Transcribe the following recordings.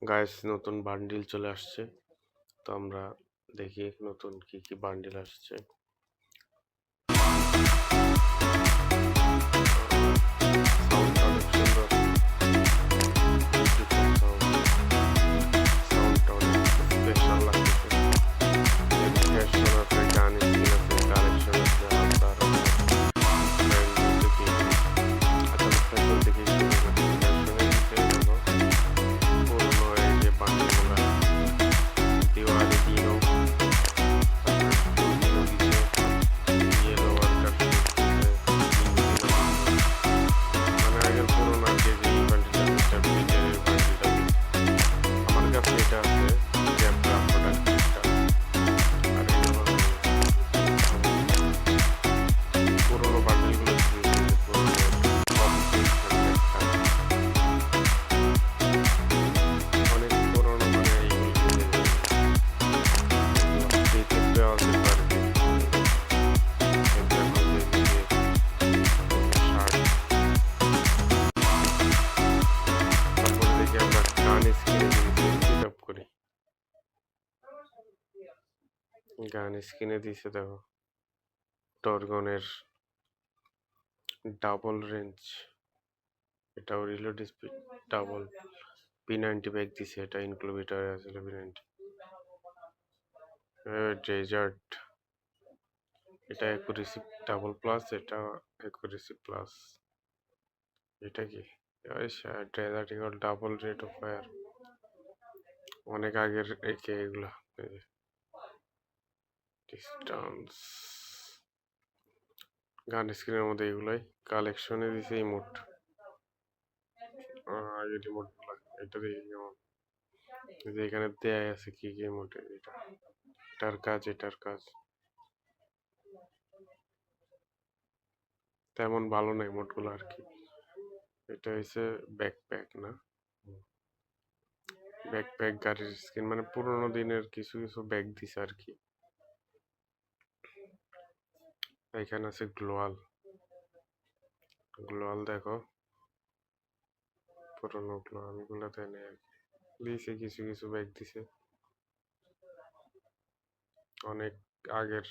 Guys, নতুন bundle চলে আসছে। তো আমরা দেখি নতুন কি কি বান্ডিল আসছে। সাউন্ডটা অনেক সুন্দর। সাউন্ডটা অনেক স্পেশাল লাগতেছে। ক্যাশন আছে, গান স্কিন আছে, কালেকশন আছে, আলতার আছে, ব্র্যান্ড নিউ থেকে। আচ্ছা, ফ্যাশন থেকে শুরু করি। ফ্যাশনের দিকে দেখো, পুরোনো এই যে বান্ডিলগুলা, দিওয়ালি দিনো, তারপরে ব্লু দিনো দিছে, ইয়েলো ওয়ার্কার শুট দিছে, পিঙ্ক দিনো দিছে। মানে আগের পুরোনো আর কি যে এই বান্ডিলটা দিচ্ছে, ব্রিজের বান্ডিলটা দিচ্ছে। আমার কাছে এটা আছে, জ্যাবরা প্রোডাক্ট এটা। আর এই হলো পুরোনো বান্ডিলগুলো দিয়েছে, যে পুরোনো টপ প্রিন্ট হ্যান্ডব্যাগটা অনেক পুরোনো, মানে এইগুলো দিয়েছে, এগুলো ফ্রিতে দেওয়া যেত আর কি। এক্সাম্পল দিয়ে দিয়েছে শার্ট। তারপরে দেখি আমরা গান স্কিনে দিয়েছি, পিক করি। গান স্কিনে দিয়েছে দেখো, টরগনের ডাবল রেঞ্জ, এটাও reload speed double. P90 bag দিছে, এটা ইনক্লুবেটর আছে P90। ডেজার্ট, এটা অ্যাকুরেসি ডাবল প্লাস, এটা অ্যাকুরেসি প্লাস। এটা কি desert eagle double rate of fire, অনেক আগের একে এগুলা। ডিস্টান্স গান স্ক্রিনের মধ্যে এগুলাই কালেকশনে দিছে ইমোট। আগের ইমোট গুলা, এটা দেখি কেমন। এই যে এখানে দেয়া আছে কি কি ইমোট, এটা এটার কাজ, এটার কাজ তেমন ভালো না ইমোট গুলো আর কি। এটা হচ্ছে ব্যাকপ্যাক না, ব্যাকপ্যাক গাড়ির স্কিন, মানে পুরোনো দিনের কিছু কিছু ব্যাগ দিছে আর কি। এখানে আছে গ্লোয়াল, গ্লোয়াল দেখো, পুরোনো গ্লোয়াল গুলো দেয় না আর কি। দিছে কিছু কিছু ব্যাগ দিছে, অনেক আগের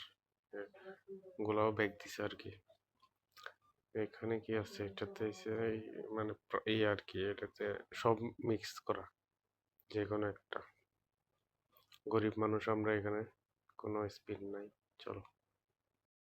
গুলাও ব্যাগ দিছে আর কি। এখানে কি আছে, এটাতে মানে এই আর কি, এটাতে সব মিক্স করা, যে কোনো একটা। গরিব মানুষ আমরা, এখানে কোনো স্পিন নাই। চলো।